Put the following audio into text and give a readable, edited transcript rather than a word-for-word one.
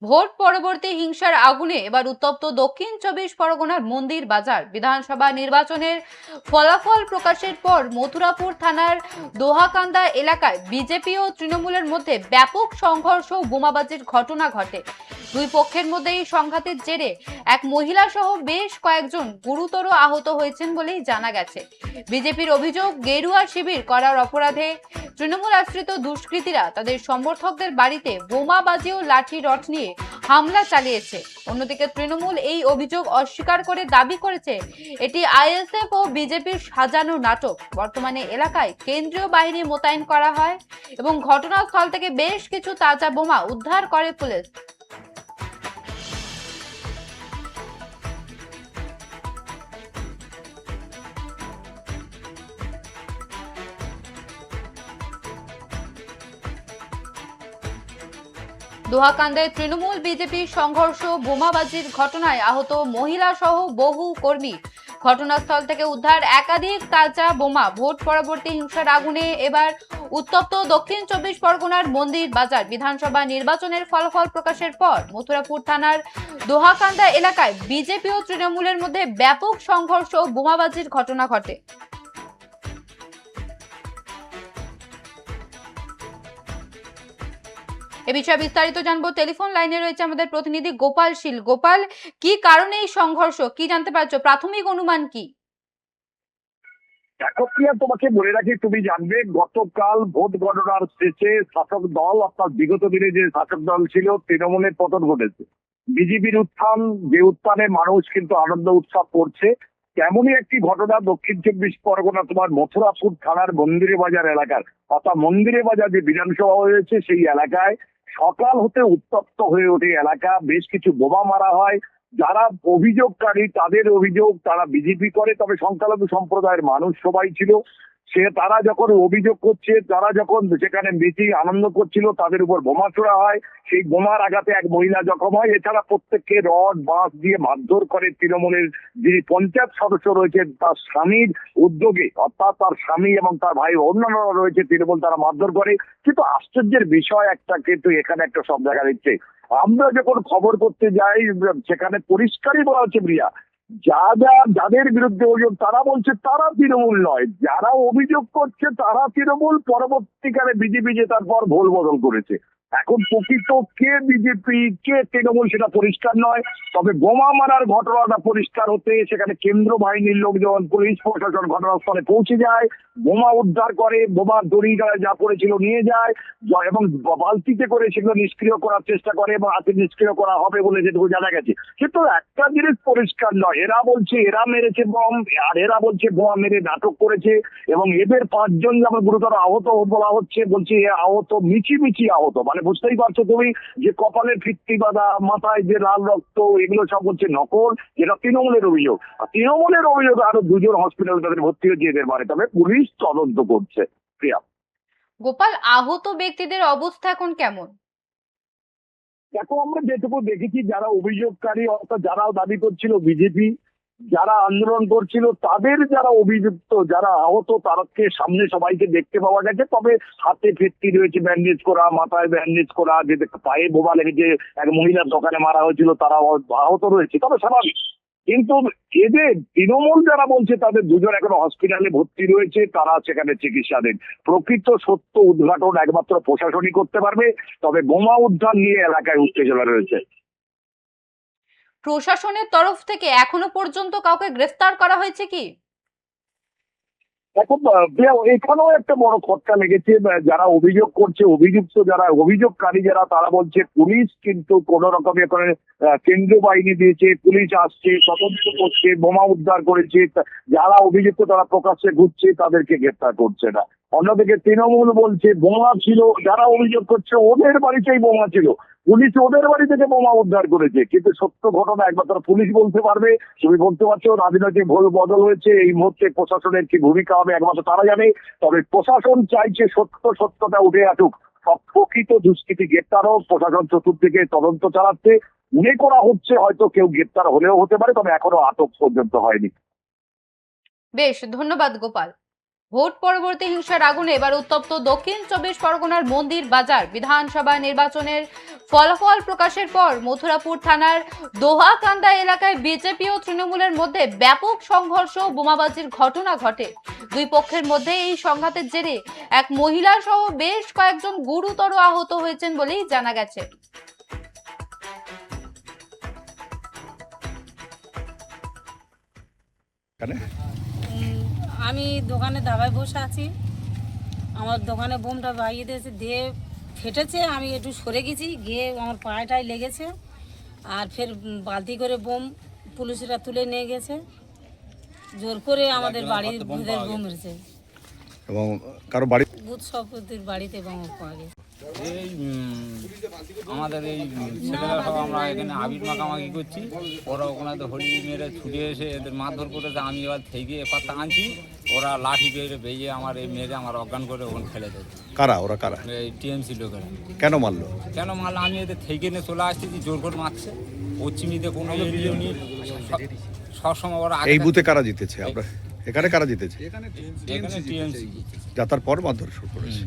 Vote পরবর্তী হিংসার আগুনে এবার উত্তপ্ত দক্ষিণ চব্বিশ পরগনার মন্দির বাজার। বিধানসভা নির্বাচনের ফলাফল প্রকাশের পর মথুরাপুর থানার দোহাকান্দা এলাকায় বিজেপি ও তৃণমূলের মধ্যে ব্যাপক সংঘর্ষ ও বোমাবাজির ঘটনা ঘটে। দুই পক্ষের মধ্যে এই সংঘাতের জেরে এক মহিলা সহ বেশ কয়েকজন গুরুতর আহত হয়েছেন বলেই জানা গেছে। বিজেপির অভিযোগ, গেরুয়া শিবির করার অপরাধে তৃণমূল আশ্রিত দুষ্কৃতীরা তাদের সমর্থকদের বাড়িতে বোমাবাজি ও লাঠি রড নিয়ে হামলা চালিয়েছে। অন্যদিকে তৃণমূল এই অভিযোগ অস্বীকার করে দাবি করেছে এটি আইএসএফ ও বিজেপির সাজানো নাটক। বর্তমানে এলাকায় কেন্দ্রীয় বাহিনী মোতায়েন করা হয় এবং ঘটনাস্থল থেকে বেশ কিছু তাজা বোমা উদ্ধার করে পুলিশ। দোহাকান্দায় তৃণমূল বিজেপি সংঘর্ষ, বোমাবাজির ঘটনায় আহত মহিলা সহ বহু কর্মী। ঘটনাস্থল থেকে উদ্ধার একাধিক তাজা বোমা। ভোট পরবর্তী হিংসার আগুনে এবার উত্তপ্ত দক্ষিণ চব্বিশ পরগনার মন্দির বাজার। বিধানসভা নির্বাচনের ফলাফল প্রকাশের পর মথুরাপুর থানার দোহাকান্দা এলাকায় বিজেপি ও তৃণমূলের মধ্যে ব্যাপক সংঘর্ষ ও বোমাবাজির ঘটনা ঘটে। এ বিষয়ে বিস্তারিত জানবো, টেলিফোন লাইনে রয়েছে আমাদের প্রতিনিধি গোপাল শীল। গোপাল, কি কারণে এই সংঘর্ষ, কি জানতে পারছো? প্রাথমিক অনুমান কি? দেখো প্রিয়া, তোমাকে বলে রাখি, তুমি জানবে গতকাল ভোট গণনার শেষে শাসক দল অর্থাৎ বিগত দিনে যে শাসক দল ছিল তৃণমূলের পতন ঘটেছে। বিজেপির উত্থান, যে উত্থানে মানুষ কিন্তু আনন্দ উৎসব করছে, তেমনই একটি ঘটনা দক্ষিণ চব্বিশ পরগনা তোমার মথুরাপুর থানার মন্দিরে বাজার এলাকার, অর্থাৎ মন্দিরে বাজার যে বিধানসভা হয়েছে সেই এলাকায় সকাল হতে উত্তপ্ত হয়ে ওঠে এলাকা। বেশ কিছু বোমা মারা হয়। যারা অভিযোগকারী তাদের অভিযোগ তারা বিজেপি করে, তবে সংখ্যালঘু সম্প্রদায়ের মানুষ সবাই ছিল। তারা যখন অভিযোগ করছে, তারা যখন সেখানে মিটিং আনন্দ করছিল, তাদের উপর বোমা ছোড়া হয়। সেই বোমার আঘাতে এক মহিলা জখম হয়। এছাড়া প্রত্যেককে রড বাঁশ দিয়ে মারধর করে তৃণমূলের যিনি পঞ্চায়েত সদস্য রয়েছে তার স্বামীর উদ্যোগে, অর্থাৎ তার স্বামী এবং তার ভাই অন্যান্যরা রয়েছে তৃণমূল, তারা মারধর করে। কিন্তু আশ্চর্যের বিষয় একটা কিন্তু এখানে একটা সব দেখা দিচ্ছে, আমরা যখন খবর করতে যাই সেখানে পরিষ্কারই বলা হচ্ছে প্রিয়া, যাদের বিরুদ্ধে অভিযোগ তারা বলছে তারা তৃণমূল নয়, যারা অভিযোগ করছে তারা তৃণমূল। পরবর্তীকালে বিজেপি জেতার পর ভোল বদল করেছে। এখন প্রকৃত কে বিজেপি কে তৃণমূল সেটা পরিষ্কার নয়। তবে বোমা মারার ঘটনাটা পরিষ্কার হতে সেখানে কেন্দ্র বাহিনীর লোকজন, পুলিশ প্রশাসন ঘটনাস্থলে পৌঁছে যায়, বোমা উদ্ধার করে, বোমার দড়ি যা পড়েছিল নিয়ে যায় এবং বালতিতে করে সেগুলো নিষ্ক্রিয় করার চেষ্টা করে এবং আজকে নিষ্ক্রিয় করা হবে বলে যেটুকু জানা গেছে। কিন্তু একটা জিনিস পরিষ্কার নয়, এরা বলছে এরা মেরেছে বম, আর এরা বলছে বোমা মেরে নাটক করেছে। এবং এদের 5 জন যেমন গুরুতর আহত বলা হচ্ছে, বলছে আহত মিছি আহত, মানে বুঝতেই পারছো তুমি যে কপালের ফিট্টি বাঁধা, মাথায় যে লাল রক্ত, এগুলো সব হচ্ছে নকল। এটা তৃণমূলের অভিযোগ। আর তৃণমূলের অভিযোগ আরো 2 জন হসপিটালে তাদের ভর্তি হয়েছে এদের বাড়ি, তবে পুলিশ তদন্ত করছে। প্রিয়া, গোপাল, আহত ব্যক্তিদের অবস্থা এখন কেমন? দেখো আমরা যেটুকু দেখেছি, যারা অভিযোগকারী অর্থাৎ যারা দাবি করছিল বিজেপি, যারা আন্দোলন করছিল তাদের যারা অভিযুক্ত, যারা আহত তাদেরকে সামনে সবাইকে দেখতে পাওয়া গেছে। তবে হাতে ফেটকি রয়েছে, ব্যান্ডেজ করা, মাথায় ব্যান্ডেজ করা, যে পায়ে বোমা লেগেছে, এক মহিলার দোকানে মারা হয়েছিল তারা আহত রয়েছে, তবে স্বাভাবিক। কিন্তু এদের তৃণমূল যারা বলছে তাদের 2 জন এখনো হসপিটালে ভর্তি রয়েছে, তারা সেখানে চিকিৎসাধীন। প্রকৃত সত্য উদ্ঘাটন একমাত্র প্রশাসনই করতে পারবে। তবে বোমা উদ্ধার নিয়ে এলাকায় উত্তেজনা রয়েছে। প্রশাসনের তরফ থেকে এখনো পর্যন্ত কাউকে গ্রেফতার করা হয়েছে কি? এখন এখানেও একটা বড় খটকা লেগেছে। যারা অভিযোগ করছে, অভিযুক্ত যারা অভিযোগকারী যারা, তারা বলছে পুলিশ কিন্তু কোন রকমের কেন্দ্রীয় বাহিনী দিয়েছে, পুলিশ আসছে, তদন্ত করছে, বোমা উদ্ধার করেছে, যারা অভিযুক্ত তারা প্রকাশ্যে ঘুরছে, তাদেরকে গ্রেফতার করছে না। অন্যদিকে তৃণমূল বলছে বোমা ছিল, যারা অভিযোগ করছে ওদের বাড়িতেই বোমা ছিল, পুলিশ ওদের বাড়ি থেকে বোমা উদ্ধার করেছে। কিন্তু সত্য ঘটনা একমাত্র পুলিশ বলতে পারবে। তুমি বলতে পারছো রাজনৈতিক ভুল বদল হয়েছে, এই মুহূর্তে প্রশাসনের কি ভূমিকা হবে একমাত্র তারা জানে। তবে প্রশাসন চাইছে সত্যতা উঠে আসুক, সব প্রকৃত দুষ্কৃতী গ্রেপ্তার হোক। প্রশাসন চতুর্দিকে তদন্ত চালাচ্ছে, মনে করা হচ্ছে হয়তো কেউ গ্রেপ্তার হলেও হতে পারে, তবে এখনো আটক পর্যন্ত হয়নি। বেশ, ধন্যবাদ গোপাল। ভোট পরবর্তী হিংসার আগুনে এবার উত্তপ্ত দক্ষিণ চব্বিশ পরগনার মন্দির বাজার। বিধানসভা নির্বাচনের ফলাফল প্রকাশের পর মথুরাপুর থানার দোহাকান্দা এলাকায় বিজেপি ও তৃণমূলের মধ্যে ব্যাপক সংঘর্ষ ও বোমাবাজির ঘটনা ঘটে। দুই পক্ষের মধ্যে এই সংঘাতের জেরে এক মহিলা সহ বেশ কয়েকজন গুরুতর আহত হয়েছেন বলেই জানা গেছে। আমি দোকানে দাবায় বসে আছি, আমার দোকানে বোমটা বাইয়ে দিয়েছে, দিয়ে ফেটেছে। আমি একটু সরে গেছি, গিয়ে আমার পায়েটায় লেগেছে। আর ফের বালতি করে বোম পুলিশরা তুলে নিয়ে গেছে, জোর করে আমাদের বাড়ির ভূতের বোম মেরেছে। এবং কারো বাড়ি ভূত সপতির বাড়িতে বোম পাওয়া গেছে। এই আমাদের এই ছেলেরা সব আমরা এখানে আবির মাখামাখি করছি, ওরা ওখানে তো হোলি মেরে ছুটে এসে এদের মারধর করেছে। আমি এবার থেকে পাত্তা আনছি, ওরা লাঠি বেয়ে বেয়ে আমার এই মেরে আমার অজ্ঞান করে ওখানে ফেলে দেয়। কারা ওরা কারা এই টিএমসি লোকেরা। কেন মারলো? কেন মারলো? আমি এদের থেকে নিয়ে চলে আসতেছি, জোর করে মারছে। পশ্চিমীতে কোনো এরিয়া নেই, সবসময় ওরা এই বুথে কারা জিতেছে? আমরা এখানে কারা জিতেছে? এখানে টিএমসি। যাতার পর মারধর শুরু করেছে।